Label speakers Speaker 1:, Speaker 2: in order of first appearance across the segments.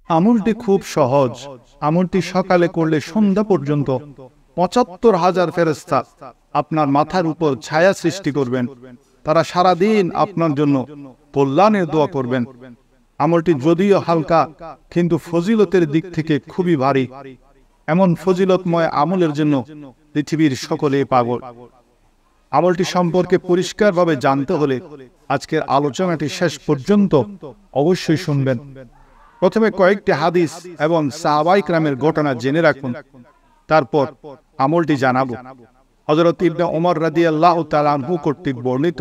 Speaker 1: আমলটি খুব সহজ। আমলটি সকালে করলে সন্ধ্যা পর্যন্ত ৭৫,০০০ ফেরেশতা আপনার মাথার উপর ছায়া সৃষ্টি করবেন। তারা সারাদিন আপনার জন্য কল্যাণের দোয়া করবেন। আমলটি যদিও হালকা, কিন্তু ফজিলতের দিক থেকে খুবই ভারী। এমন ফজিলতময় আমলের জন্য পৃথিবীর সকলে পাগল। আমলটি সম্পর্কে পরিষ্কারভাবে জানতে হলে আজকের আলোচনাটি শেষ পর্যন্ত অবশ্যই শুনবেন। প্রথমে কয়েকটি হাদিস এবং সাহাবায়ে কেরামের ঘটনা জেনে রাখুন, তারপর আমলটি জানাবো। হযরত ইবনে ওমর রাদিয়াল্লাহু তাআলা আনহু কর্তৃক বর্ণিত,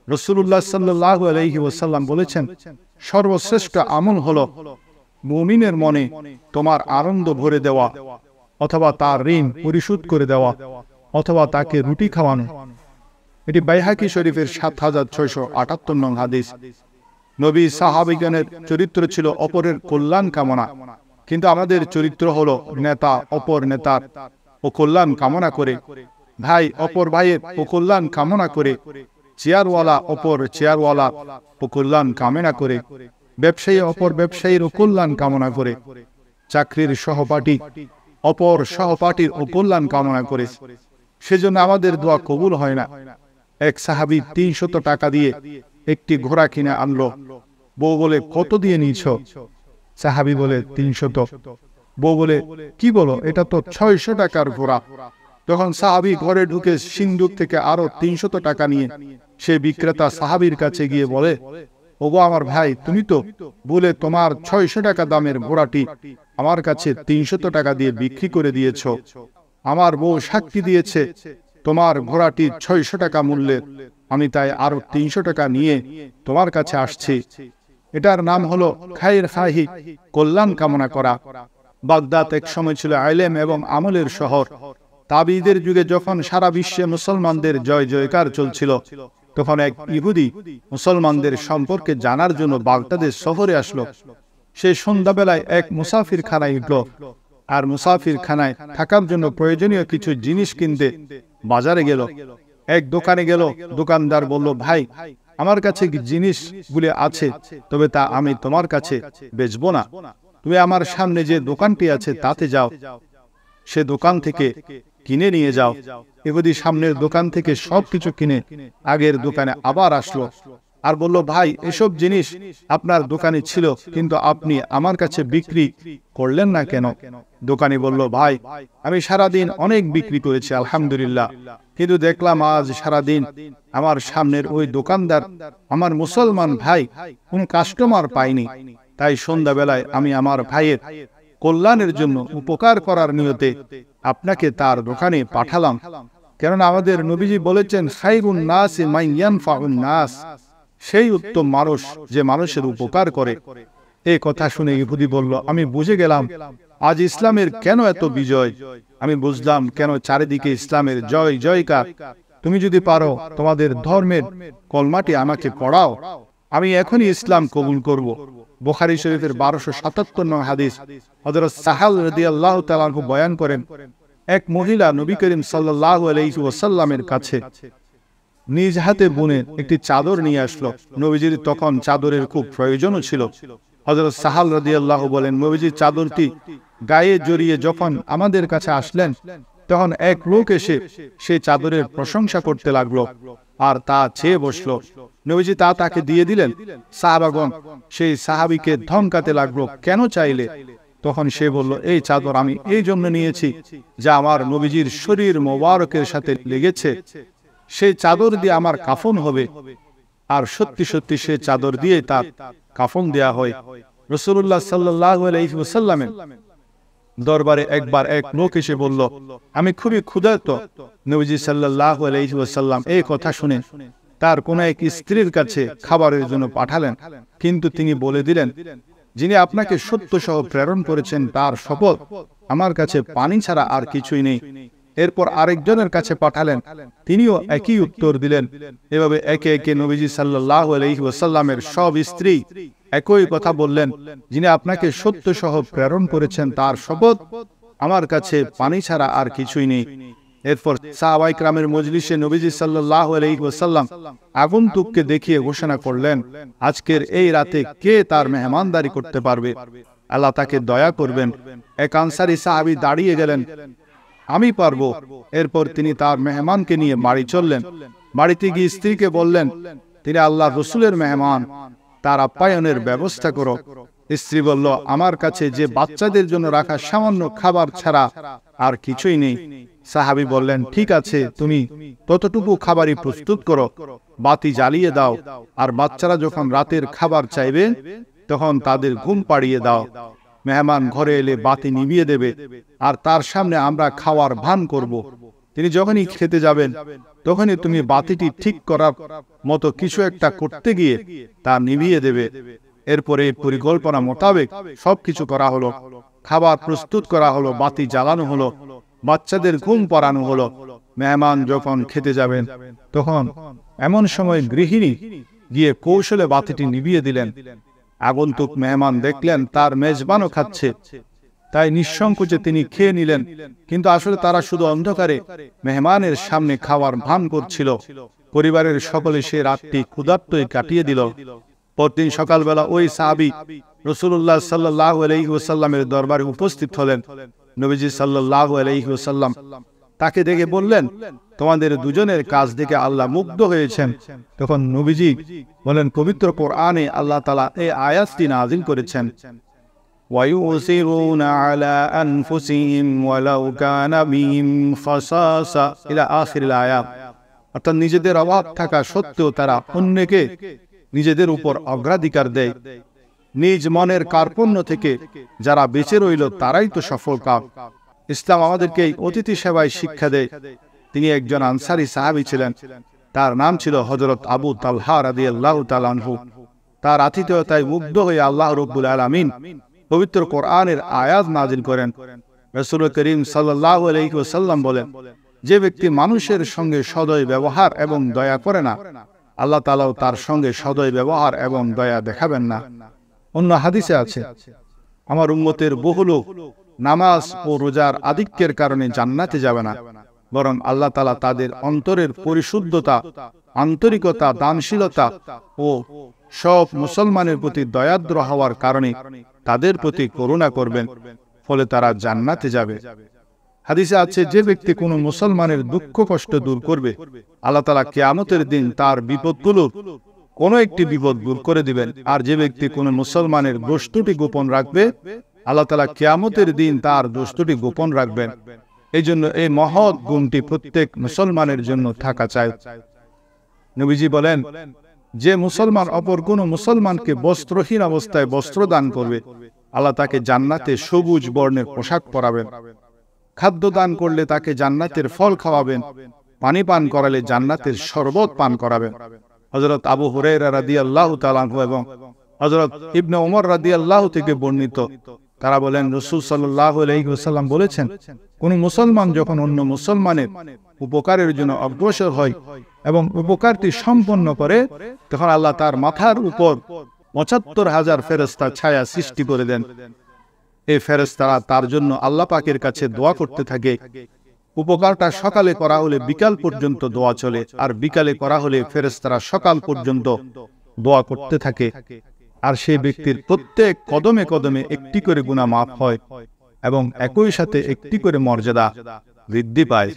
Speaker 1: রাসূলুল্লাহ সাল্লাল্লাহু আলাইহি ওয়াসাল্লাম বলেছেন, সর্বশ্রেষ্ঠ আমল হলো মুমিনের মনে তোমার আনন্দ ভরে দেওয়া, অথবা তার ঋণ পরিশোধ করে দেওয়া, অথবা তাকে রুটি খাওয়ানো। এটি বাইহাকি শরীফের ৭৬৭৮ নং হাদিস। নবী সাহাবীগণের চরিত্র ছিল অপরের কল্যাণ কামনা, কিন্তু আমাদের চরিত্র হলো নেতা অপর নেতার ও কল্যাণ কামনা করে, ভাই অপর ভাইয়ের ও কল্যাণ কামনা করে, চেয়ারওয়ালা অপর চেয়ারওয়ালা ও কল্যাণ কামনা করে, ব্যবসায়ী অপর ব্যবসায়ীর ও কল্যাণ কামনা করে, চাকরির সহপাঠী অপর সহপাঠীর ও কল্যাণ কামনা করে। সেজন্য আমাদের দোয়া কবুল হয় না। এক সাহাবী ৩০০ টাকা দিয়ে একটি ঘোড়া কিনে আনলো। বউ বলে, কত দিয়ে নিয়েছ? সাহাবী বলে, ৩০০। বউ বলে, কি বলো, এটা তো ৬০০ টাকার ঘোড়া। তখন সাহাবী ঘরে ঢুকে সিন্দুক থেকে আরো ৩০০ টাকা নিয়ে সে বিক্রেতা সাহাবীর কাছে গিয়ে বলে, ওগো আমার ভাই, তুমি তো বলে তোমার ৬০০ টাকা দামের ঘোড়াটি আমার কাছে ৩০০ টাকা দিয়ে বিক্রি করে দিয়েছ। আমার বউ সাক্ষী দিয়েছে তোমার ঘোড়াটি ৬০০ টাকা মূল্যের। আমি তাই আরো ৩০০ টাকা নিয়ে তোমার কাছে আসছি। এটার নাম হলো খায়ের খাহি, কল্যাণ কামনা করা। বাগদাদ এক সময় ছিল ইলম এবং আমলের শহর। তাবিঈদের যুগে যখন সারা বিশ্বে মুসলমানদের জয় জয়কার চলছিল, তখন এক ইহুদি মুসলমানদের সম্পর্কে জানার জন্য বাগদাদের শহরে আসলো। সে সন্ধ্যাবেলায় এক মুসাফির খানায় উঠল, আর মুসাফির খানায় থাকার জন্য প্রয়োজনীয় কিছু জিনিস কিনতে বাজারে গেল। এক দোকানে গেল। দোকানদার বলল, ভাই, আমার কাছে জিনিসগুলি আছে, তবে তা আমি তোমার কাছে বেচবো না। তুমি আমার সামনে যে দোকানটি আছে তাতে যাও, সে দোকান থেকে কিনে নিয়ে যাও। ইহুদি সামনের দোকান থেকে সবকিছু কিনে আগের দোকানে আবার আসলো আর বলল, ভাই, এসব জিনিস আপনার দোকানে ছিল, কিন্তু আপনি আমার কাছে বিক্রি করলেন না কেন? দোকানি বলল, ভাই, আমি সারাদিন অনেক বিক্রি করেছি আলহামদুলিল্লাহ, কিন্তু দেখলাম আজ সারাদিন আমার সামনের ওই দোকানদার আমার মুসলমান ভাই কোন কাস্টমার পাইনি। তাই সন্ধ্যাবেলায় আমি আমার ভাইয়ের কল্যাণের জন্য উপকার করার নিয়তে আপনাকে তার দোকানে পাঠালাম। কেননা আমাদের নবীজি বলেছেন, খায়রুন নাসি মান ইয়ানফাউন নাস, সেই উত্তম মানুষ যে মানুষের উপকার করে। এই কথা শুনে ইহুদি বলল, আমি বুঝে গেলাম আজ ইসলামের কেন এত বিজয়। আমি বুঝলাম কেন চারিদিকে ইসলামের জয় জয়কার। তুমি যদি পারো তোমাদের ধর্মের কলমাটি আমাকে পড়াও, আমি এখনই ইসলাম কবুল করব। বুখারী শরীফের ১২৭৭ নং হাদিস। হযরত সাহাল রাদিয়াল্লাহু তাআলা আনহু বয়ান করেন, এক মহিলা নবী করিম সাল্লাল্লাহু আলাইহি ওয়াসাল্লামের কাছে নিজ হাতে বুনে একটি চাদর নিয়ে আসলো। নবীজির তখন চাদরের খুব প্রয়োজনও ছিল। হযরত সাহাল রাদিয়াল্লাহু বলেন, নবীজি চাদরটি গায়ে জড়িয়ে যখন আমাদের কাছে আসলেন, তখন এক লোক এসে সেই চাদরের প্রশংসা করতে লাগলো আর তা চেয়ে বসলো। নবীজি তা তাকে দিয়ে দিলেন। সাহাবাগণ সেই সাহাবীকে ধমকাতে লাগলো, কেন চাইলে? তখন সে বলল, এই চাদর আমি এই জন্য নিয়েছি যা আমার নবীজির শরীর মোবারকের সাথে লেগেছে, সেই চাদর দিয়ে আমার কাফন হবে। আর সত্যি সত্যি সে চাদর দিয়ে তার কাফন দেয়া হয়। রাসূলুল্লাহ সাল্লাল্লাহু আলাইহি ওয়াসাল্লামের দরবারে একবার এক লোক এসে বলল, আমি খুবই ক্ষুধার্ত। নবীজি সাল্লাল্লাহু আলাইহি ওয়াসাল্লাম এই কথা শুনে তার কোন এক স্ত্রীর কাছে খাবারের জন্য পাঠালেন, কিন্তু তিনি বলে দিলেন, যিনি আপনাকে সত্য সহ প্রেরণ করেছেন তার শপথ, আমার কাছে পানি ছাড়া আর কিছুই নেই। এরপর আরেকজনের কাছে পাঠালেন, তিনিও একই উত্তর দিলেন। এভাবে একে একে নবীজি সাল্লাল্লাহু আলাইহি ওয়াসাল্লামের সব স্ত্রী একই কথা বললেন, যিনি আপনাকে সত্য সহ প্রেরণ করেছেন তার শপথ, আমার কাছে পানি ছাড়া আর কিছুই নেই। এরপর সাহাবায়ে কেরামের মজলিসে নবীজি সাল্লাল্লাহু আলাইহি ওয়াসাল্লাম আগন্তুককে দেখিয়ে ঘোষণা করলেন, আজকের এই রাতে কে তার মেহমানদারি করতে পারবে? আল্লাহ তাকে দয়া করবেন। এক আনসারী সাহাবী দাঁড়িয়ে গেলেন, আমি পারবো। এরপর তিনি তার মেহমানকে নিয়ে বাড়ি চললেন। বাড়িতে গিয়ে স্ত্রীকে বললেন, তিনি আল্লাহ রসুলের মেহমান, তার আপ্যায়নের ব্যবস্থা করো। স্ত্রী বলল, আমার কাছে যে বাচ্চাদের জন্য রাখা সামান্য খাবার ছাড়া আর কিছুই নেই। সাহাবী বললেন, ঠিক আছে, তুমি ততটুকু খাবারই প্রস্তুত করো, বাতি জ্বালিয়ে দাও, আর বাচ্চারা যখন রাতের খাবার চাইবে তখন তাদের ঘুম পাড়িয়ে দাও। মেহমান ঘরে এলে বাতি নিভিয়ে দেবে, আর তার সামনে আমরা খাওয়ার ভান করব। তিনি যখনই খেতে যাবেন তখনই তুমি বাতিটি ঠিক করার মতো কিছু একটা করতে গিয়ে তা নিভিয়ে দেবে। এরপরে পরিকল্পনা মোতাবেক সবকিছু করা হলো। খাবার প্রস্তুত করা হলো, বাতি জ্বালানো হলো, বাচ্চাদের ঘুম পড়ানো হলো। মেহমান যখন খেতে যাবেন তখন এমন সময় গৃহিণী গিয়ে কৌশলে বাতিটি নিভিয়ে দিলেন। আগন্তুক মেহমান দেখলেন তার মেজবানও খাচ্ছে, তাই নিঃসংকোচে তিনি খেয়ে নিলেন। কিন্তু আসলে তারা শুধু অন্ধকারে মেহমানের সামনে খাওয়ার ভান করছিল। পরিবারের সকলে সে রাতটি ক্ষুধার্তই কাটিয়ে দিল। পরদিন সকালবেলা ওই সাহাবী রাসূলুল্লাহ সাল্লাল্লাহু আলাইহি ওয়াসাল্লামের দরবারে উপস্থিত হলেন। নবীজি সাল্লাল্লাহু আলাইহি ওয়াসাল্লাম তাকে দেখে বললেন, তোমাদের দুজনের কাজ দেখে আল্লাহ মুগ্ধ হয়েছেন। তখন নবীজি বলেন, পবিত্র কোরআনে আল্লাহ তাআলা এই আয়াতটি নাযিল করেছেন, ওয়ায়ুসিরুনা আলা আনফুসিহিম ওয়ালাউ কানা বিহিম খাসাসা ইলা আখিরিল আয়াত। অর্থাৎ নিজেদের অভাব থাকা সত্ত্বেও তারা অন্যকে নিজেদের উপর অগ্রাধিকার দেয়। নিজ মনের কার্পণ্য থেকে যারা বেঁচে রইল তারাই তো সফল কাম। ইসলাম আমাদেরকে এই অতিথি সেবায় শিক্ষা দেয়। তিনি একজন আনসারী সাহাবী ছিলেন, তার নাম ছিল হযরত আবু তালহা রাদিয়াল্লাহু তাআলা আনহু। তার আতিথেয়তায় মুগ্ধ হয়ে আল্লাহ রাব্বুল আলামিন পবিত্র কোরআনের আয়াত নাযিল করেন। রাসূল করিম সাল্লাল্লাহু আলাইহি ওয়াসাল্লাম বলেন, যে ব্যক্তি মানুষের সঙ্গে সদয় ব্যবহার এবং দয়া করে না, আল্লাহ তাআলাও তার সঙ্গে সদয় ব্যবহার এবং দয়া দেখাবেন না। অন্য হাদিসে আছে, আমার উম্মতের বহু লোক নামাজ ও রোজার আধিক্যের কারণে জান্নাতে যাবে না, বরং আল্লাহ তাআলা তাদের অন্তরের পরিশুদ্ধতা, আন্তরিকতা, দানশীলতা ও সব মুসলমানের প্রতি দয়াদ্র হওয়ার কারণে তাদের প্রতি করুণা করবেন, ফলে তারা জান্নাতে যাবে। হাদিসে আছে, যে ব্যক্তি কোনো মুসলমানের দুঃখ কষ্ট দূর করবে, আল্লাহ তাআলা কিয়ামতের দিন তার বিপদগুলোর কোনো একটি বিপদ দূর করে দিবেন। আর যে ব্যক্তি কোনো মুসলমানের দোষটি গোপন রাখবে, আল্লাহ তাআলা কিয়ামতের দিন তার দোষটি গোপন রাখবেন। এই জন্য এই মহৎ গুণটি প্রত্যেক মুসলমানের জন্য থাকা চাই। নবীজি বলেন, যে মুসলমান অপর কোন মুসলমানকে বস্ত্রহীন অবস্থায় বস্ত্র দান করবে, আল্লাহ তাকে জান্নাতে সবুজ বর্ণের পোশাক পরাবেন। খাদ্য দান করলে তাকে জান্নাতের ফল খাওয়াবেন। পানি পান করালে জান্নাতের শরবত পান করাবেন। হযরত আবু হুরায়রা রাদিয়াল্লাহু তাআলা আনহু এবং হযরত ইবনে ওমর রাদিয়াল্লাহু থেকে বর্ণিত, তারা বলেন, রাসূল সাল্লাল্লাহু আলাইহি ওয়াসাল্লাম বলেছেন, কোন মুসলমান যখন অন্য মুসলমানের উপকারের জন্য অগ্রসর হয় এবং উপকারটি সম্পন্ন করে, তখন আল্লাহ তার মাথার উপর ৭৫,০০০ ফেরেশতা ছায়া সৃষ্টি করে দেন। এই ফেরেশতারা তার জন্য আল্লাহ পাকের কাছে দোয়া করতে থাকে। উপকারটা সকালে করা হলে বিকাল পর্যন্ত দোয়া চলে, আর বিকালে করা হলে ফেরেশতারা সকাল পর্যন্ত দোয়া করতে থাকে। আর সেই ব্যক্তির প্রত্যেক কদমে কদমে একটি করে গুনাহ মাফ হয় এবং একই সাথে একটি করে মর্যাদা বৃদ্ধি পায়।